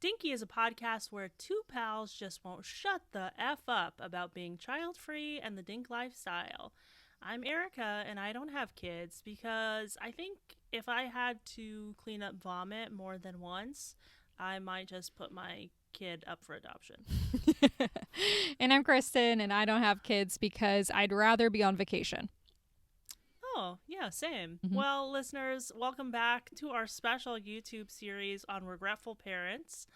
Dinky is a podcast where two pals just won't shut the F up about being child-free and the dink lifestyle. I'm Erika, and I don't have kids because I think if I had to clean up vomit more than once, I might just put my kid up for adoption. And I'm Kristen, and I don't have kids because I'd rather be on vacation. Oh, yeah, same. Mm-hmm. Well, listeners, welcome back to our special YouTube series on Regretful Parents.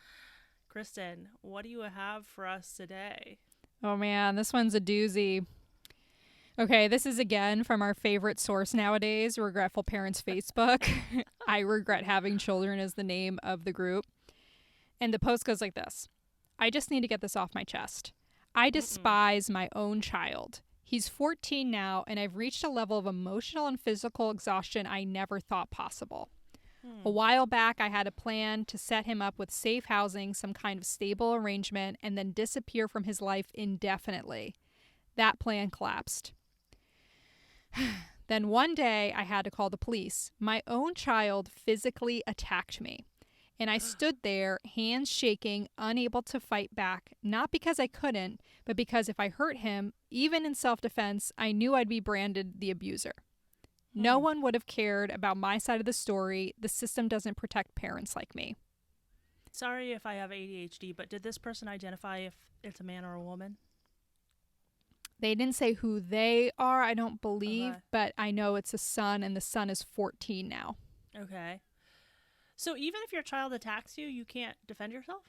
Kristen, what do you have for us today? Oh man, this one's a doozy. Okay, this is again from our favorite source nowadays, Regretful Parents Facebook. I regret having children is the name of the group. And the post goes like this. I just need to get this off my chest. I despise my own child. He's 14 now, and I've reached a level of emotional and physical exhaustion I never thought possible. A while back, I had a plan to set him up with safe housing, some kind of stable arrangement, and then disappear from his life indefinitely. That plan collapsed. Then one day, I had to call the police. My own child physically attacked me. And I stood there, hands shaking, unable to fight back, not because I couldn't, but because if I hurt him, even in self-defense, I knew I'd be branded the abuser. No one would have cared about my side of the story. The system doesn't protect parents like me. Sorry if I have ADHD, but did this person identify if it's a man or a woman? They didn't say who they are, I don't believe, Okay. but I know it's a son, and the son is 14 now. Okay. So even if your child attacks you, you can't defend yourself?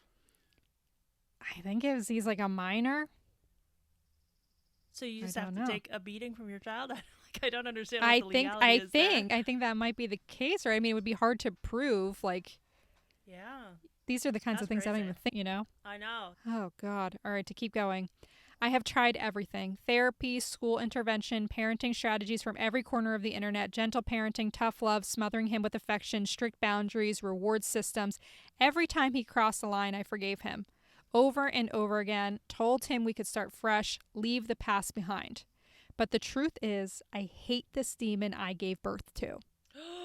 I think he's like a minor. So you just I have to don't know. take a beating from your child? I don't understand what the legality is there. I think that might be the case, or I mean, it would be hard to prove. Like, Yeah, these are the kinds That's of things I don't crazy. even think, you know? I know. Oh, God. All right, to keep going. I have tried everything. Therapy, school intervention, parenting strategies from every corner of the internet, gentle parenting, tough love, smothering him with affection, strict boundaries, reward systems. Every time he crossed the line, I forgave him. Over and over again, told him we could start fresh, leave the past behind. But the truth is, I hate this demon I gave birth to.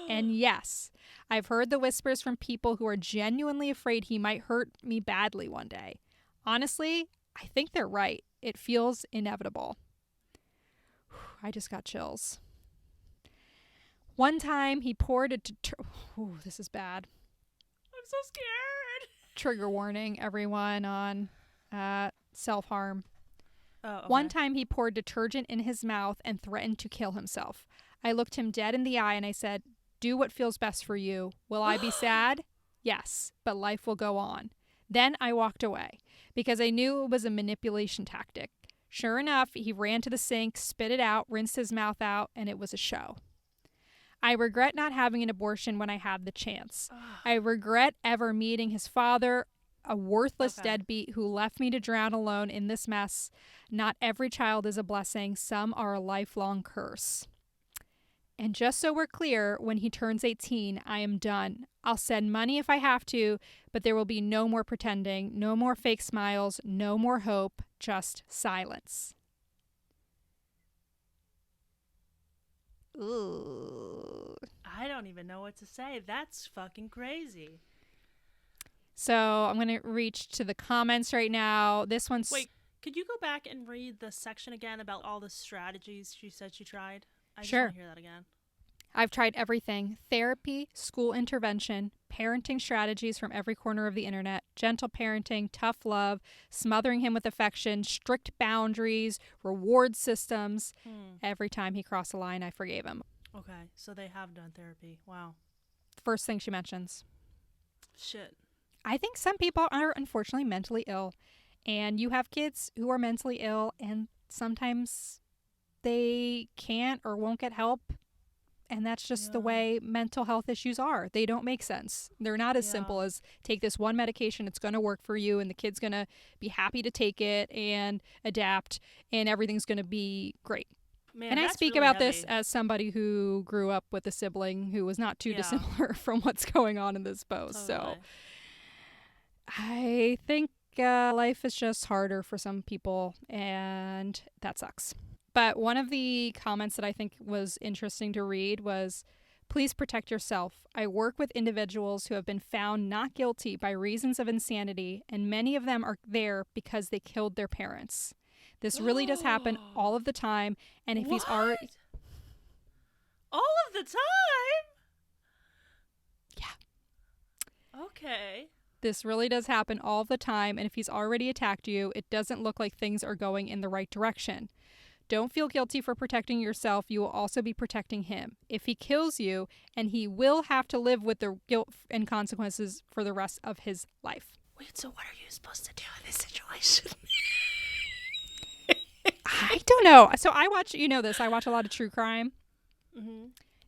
And yes, I've heard the whispers from people who are genuinely afraid he might hurt me badly one day. Honestly, I think they're right. It feels inevitable. I just got chills. One time he poured it to... this is bad. I'm so scared. Trigger warning, everyone, on self-harm. Oh, okay. One time he poured detergent in his mouth and threatened to kill himself. I looked him dead in the eye and I said, do what feels best for you. Will I be sad? Yes, but life will go on. Then I walked away because I knew it was a manipulation tactic. Sure enough, he ran to the sink, spit it out, rinsed his mouth out, and it was a show. I regret not having an abortion when I had the chance. I regret ever meeting his father, a worthless deadbeat who left me to drown alone in this mess. Not every child is a blessing. Some are a lifelong curse. And just so we're clear, when he turns 18, I am done. I'll send money if I have to, but there will be no more pretending, no more fake smiles, no more hope, just silence. Ooh. I don't even know what to say. That's fucking crazy. So I'm going to reach to the comments right now. This one's... Wait, could you go back and read the section again about all the strategies she said she tried? I just Sure. want to hear that again. I've tried everything. Therapy, school intervention, parenting strategies from every corner of the internet, gentle parenting, tough love, smothering him with affection, strict boundaries, reward systems. Every time he crossed the line, I forgave him. Okay, so they have done therapy. Wow. First thing she mentions. Shit. I think some people are unfortunately mentally ill, and you have kids who are mentally ill, and sometimes they can't or won't get help. And that's just the way mental health issues are. They don't make sense. They're not as simple as take this one medication, it's going to work for you, and the kid's going to be happy to take it and adapt, and everything's going to be great. Man, And I that's speak really about heavy. this as somebody who grew up with a sibling who was not too dissimilar from what's going on in this post. Totally. So I think life is just harder for some people, and that sucks. But one of the comments that I think was interesting to read was, Please protect yourself. I work with individuals who have been found not guilty by reasons of insanity, and many of them are there because they killed their parents. This really does happen all of the time, and if he's already... All of the time? Yeah. Okay. This really does happen all the time, and if he's already attacked you, it doesn't look like things are going in the right direction. Don't feel guilty for protecting yourself. You will also be protecting him. If he kills you, and he will have to live with the guilt and consequences for the rest of his life. Wait, so what are you supposed to do in this situation? I don't know. So I watch, you know this, I watch a lot of true crime. Mm-hmm.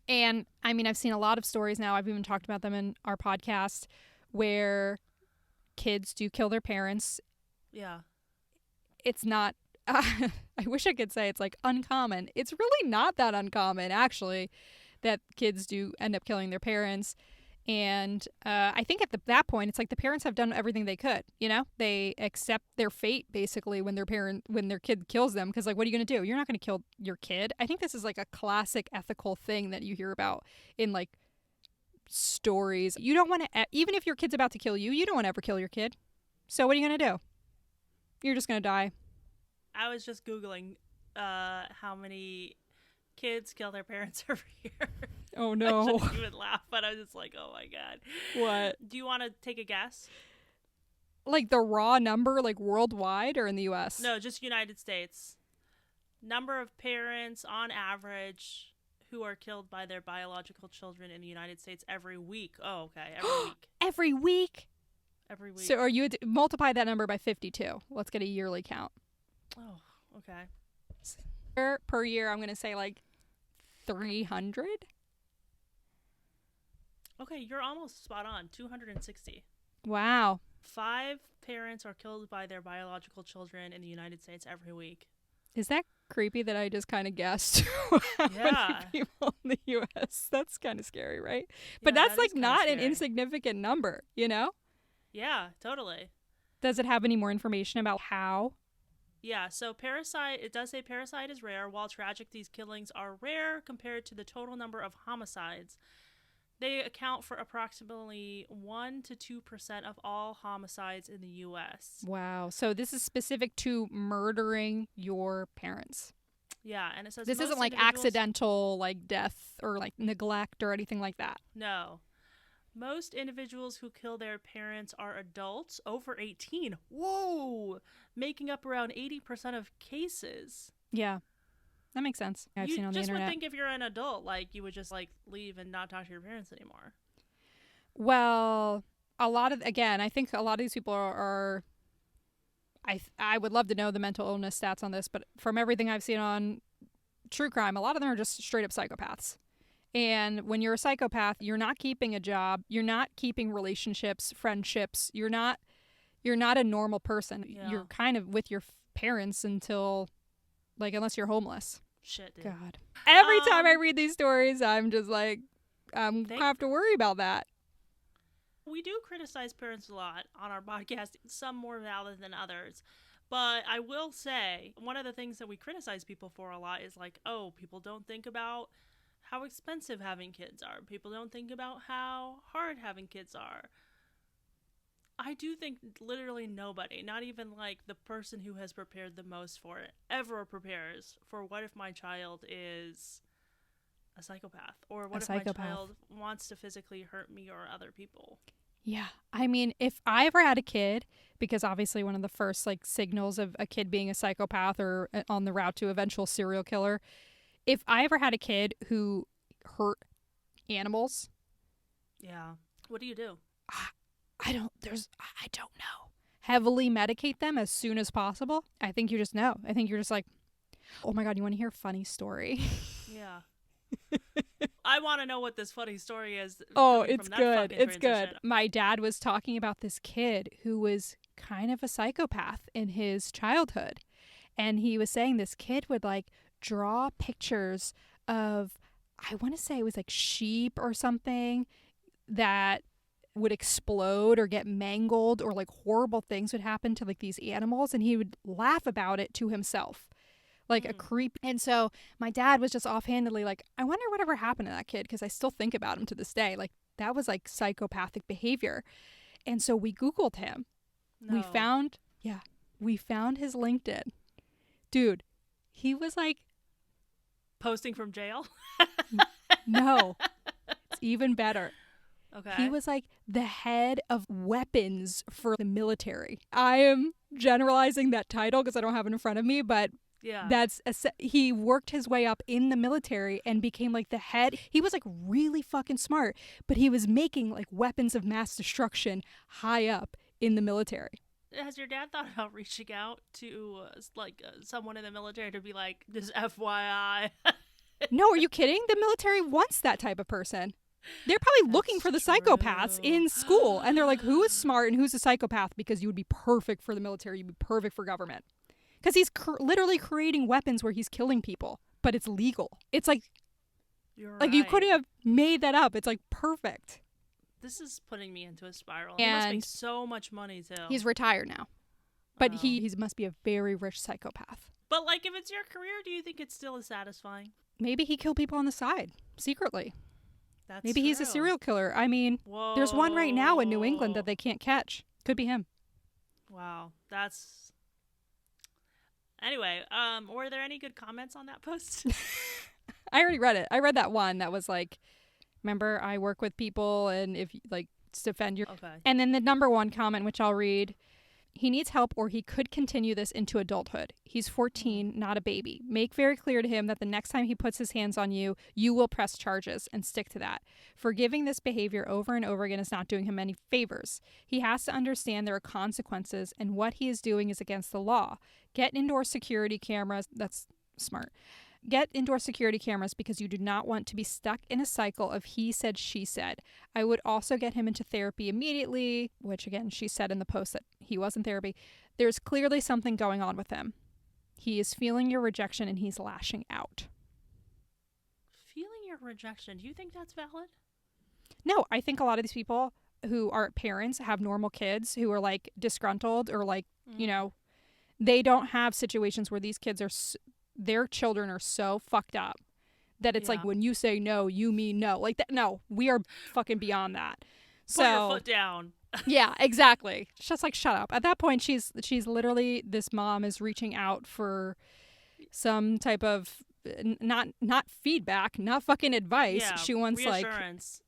And I mean, I've seen a lot of stories now. I've even talked about them in our podcast where kids do kill their parents. Yeah. It's not... I wish I could say it's like uncommon. It's really not that uncommon, actually, that kids do end up killing their parents. And I think at that point, it's like the parents have done everything they could. You know, they accept their fate basically when their kid kills them. Because like, what are you going to do? You're not going to kill your kid. I think this is like a classic ethical thing that you hear about in like stories. You don't want to, even if your kid's about to kill you, you don't want to ever kill your kid. So what are you going to do? You're just going to die. I was just Googling how many kids kill their parents every year. Oh, no. I shouldn't even laugh, but I was just like, oh, my God. What? Do you want to take a guess? Like the raw number, like worldwide or in the U.S.? No, just United States. Number of parents on average who are killed by their biological children in the United States every week. Oh, okay. Every week. Every week? Every week. So multiply that number by 52. Let's get a yearly count. Oh, okay. Per year, I'm going to say like 300. Okay, you're almost spot on. 260. Wow. 5 parents are killed by their biological children in the United States every week. Is that creepy that I just kind of guessed how Yeah. many people in the U.S.? That's kind of scary, right? Yeah, but that's that like is kinda not an scary. insignificant number, you know? Yeah, totally. Does it have any more information about how? Yeah, so it does say parricide is rare. While tragic, these killings are rare compared to the total number of homicides. They account for approximately 1 to 2% of all homicides in the U.S. Wow. So this is specific to murdering your parents. Yeah, and it says This most isn't like individuals- accidental like death or like neglect or anything like that. No. Most individuals who kill their parents are adults over 18. Whoa! Making up around 80% of cases. Yeah. That makes sense. I've You seen on the just internet. would think if you're an adult, like, you would just, like, leave and not talk to your parents anymore. Well, I think a lot of these people are I would love to know the mental illness stats on this, but from everything I've seen on true crime, a lot of them are just straight up psychopaths. And when you're a psychopath, you're not keeping a job, you're not keeping relationships, friendships, you're not a normal person. Yeah. You're kind of with your parents until, like, unless you're homeless. Shit, dude. God. Every time I read these stories, I'm just like, I have to worry about that. We do criticize parents a lot on our podcast, some more valid than others. But I will say, one of the things that we criticize people for a lot is like, oh, people don't think about how expensive having kids are. People don't think about how hard having kids are. I do think literally nobody, not even like the person who has prepared the most for it, ever prepares for what if my child is a psychopath, or what if my child wants to physically hurt me or other people. Yeah. I mean, if I ever had a kid, because obviously one of the first like signals of a kid being a psychopath or on the route to eventual serial killer, if I ever had a kid who hurt animals. Yeah. What do you do? I don't know. Heavily medicate them as soon as possible. I think you just know. I think you're just like, oh my God, you want to hear a funny story? Yeah. I want to know what this funny story is. Oh, it's good. It's good. My dad was talking about this kid who was kind of a psychopath in his childhood. And he was saying this kid would like draw pictures of, I want to say it was like sheep or something that would explode or get mangled, or like horrible things would happen to like these animals, and he would laugh about it to himself. like a creep. And so my dad was just offhandedly like, I wonder whatever happened to that kid, because I still think about him to this day. Like, that was like psychopathic behavior. And so we Googled him. No. We found his LinkedIn. Dude, he was like, posting from jail? no, it's even better. Okay. He was like the head of weapons for the military. I am generalizing that title because I don't have it in front of me, but yeah, he worked his way up in the military and became like the head. He was like really fucking smart, but he was making like weapons of mass destruction high up in the military. Has your dad thought about reaching out to someone in the military to be like, just FYI? No, are you kidding? The military wants that type of person. They're probably looking for the psychopaths in school, and they're like, who is smart and who's a psychopath? Because you would be perfect for the military. You'd be perfect for government. Because he's literally creating weapons where he's killing people, but it's legal. It's like, You're like right. you couldn't have made that up. It's like perfect. This is putting me into a spiral. And he must make so much money too. He's retired now, but he must be a very rich psychopath. But like, if it's your career, do you think it's still as satisfying? Maybe he killed people on the side secretly. That's Maybe true. he's a serial killer. I mean, there's one right now in New England that they can't catch. Could be him. Wow, that's. Anyway, were there any good comments on that post? I already read it. I read that one that was like, remember, I work with people, and if like defend your. Okay. And then the number one comment, which I'll read. He needs help, or he could continue this into adulthood. He's 14, not a baby. Make very clear to him that the next time he puts his hands on you, you will press charges, and stick to that. Forgiving this behavior over and over again is not doing him any favors. He has to understand there are consequences, and what he is doing is against the law. Get indoor security cameras. That's smart. Get indoor security cameras because you do not want to be stuck in a cycle of he said, she said. I would also get him into therapy immediately, which again, she said in the post that he was in therapy. There's clearly something going on with him. He is feeling your rejection and he's lashing out. Feeling your rejection. Do you think that's valid? No, I think a lot of these people who are parents have normal kids who are like disgruntled or like, you know, they don't have situations where these kids are their children are so fucked up that it's like when you say no, you mean no. Like that. No, we are fucking beyond that. Put your foot down. Yeah, exactly. Just like, shut up. At that point, she's literally, this mom is reaching out for some type of not feedback, not fucking advice. Yeah, she wants reassurance.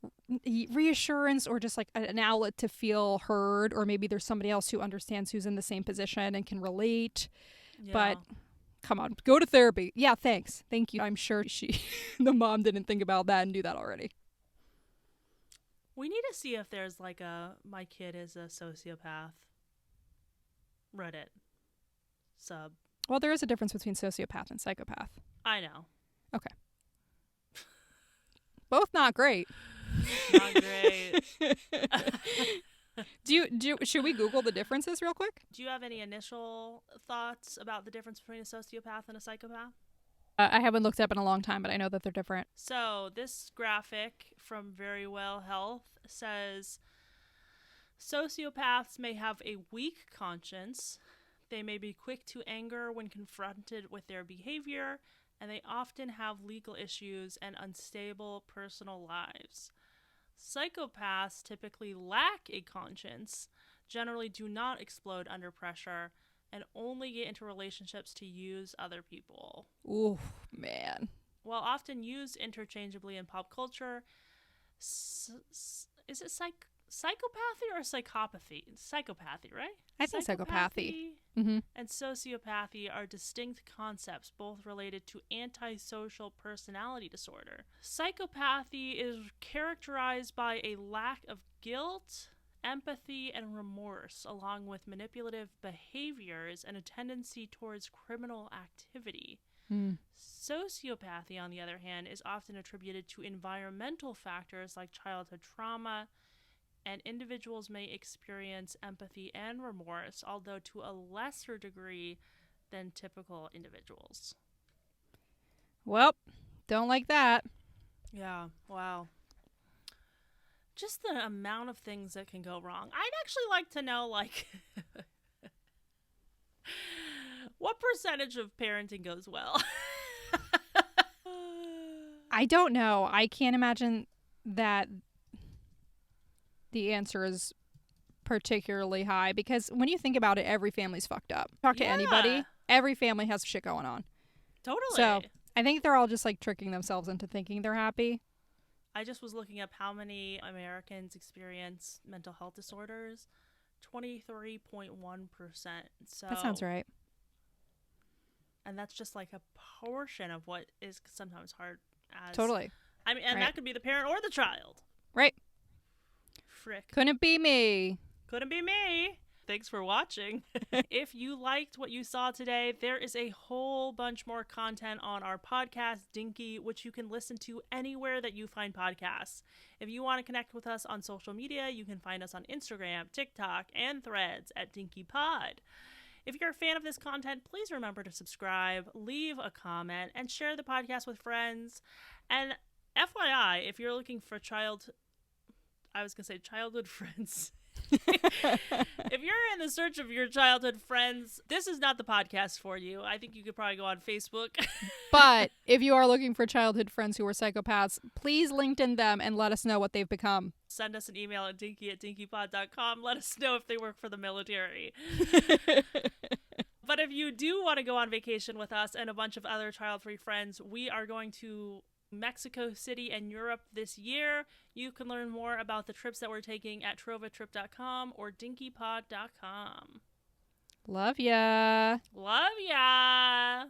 Reassurance, or just like an outlet to feel heard, or maybe there's somebody else who understands, who's in the same position and can relate. Yeah. But come on, go to therapy. Yeah, thanks. Thank you. I'm sure the mom didn't think about that and do that already. We need to see if there's like my kid is a sociopath Reddit sub. Well, there is a difference between sociopath and psychopath. I know. Okay. Both not great. Not great. Should we Google the differences real quick? Do you have any initial thoughts about the difference between a sociopath and a psychopath? I haven't looked up in a long time, but I know that they're different. So this graphic from Very Well Health says sociopaths may have a weak conscience. They may be quick to anger when confronted with their behavior, and they often have legal issues and unstable personal lives. Psychopaths typically lack a conscience, generally do not explode under pressure, and only get into relationships to use other people. Ooh, man. While often used interchangeably in pop culture, is it psychopathy or psychopathy? Psychopathy, right? I think psychopathy. Mm-hmm. And sociopathy are distinct concepts, both related to antisocial personality disorder. Psychopathy is characterized by a lack of guilt, empathy, and remorse, along with manipulative behaviors and a tendency towards criminal activity. Sociopathy, on the other hand, is often attributed to environmental factors like childhood trauma, and individuals may experience empathy and remorse, although to a lesser degree than typical individuals. Well, don't like that. Yeah, wow. Just the amount of things that can go wrong. I'd actually like to know, like, What percentage of parenting goes well? I don't know. I can't imagine that the answer is particularly high because when you think about it, every family's fucked up. Talk to anybody, every family has shit going on. Totally. So I think they're all just like tricking themselves into thinking they're happy. I just was looking up how many Americans experience mental health disorders. 23.1%. So That sounds right. And that's just like a portion of what is sometimes hard as. Totally. I mean, and right. that could be the parent or the child. Right. Frick. Couldn't be me. Couldn't be me. Thanks for watching. If you liked what you saw today, there is a whole bunch more content on our podcast, Dinky, which you can listen to anywhere that you find podcasts. If you want to connect with us on social media, you can find us on Instagram, TikTok, and Threads at DinkyPod. If you're a fan of this content, please remember to subscribe, leave a comment, and share the podcast with friends. And FYI, if you're looking for childhood friends. If you're in the search of your childhood friends, this is not the podcast for you. I think you could probably go on Facebook. But if you are looking for childhood friends who are psychopaths, please LinkedIn them and let us know what they've become. Send us an email at dinky@dinkypod.com. Let us know if they work for the military. But if you do want to go on vacation with us and a bunch of other child-free friends, we are going to Mexico City and Europe this year. You can learn more about the trips that we're taking at trovatrip.com or dinkypod.com. Love ya. Love ya.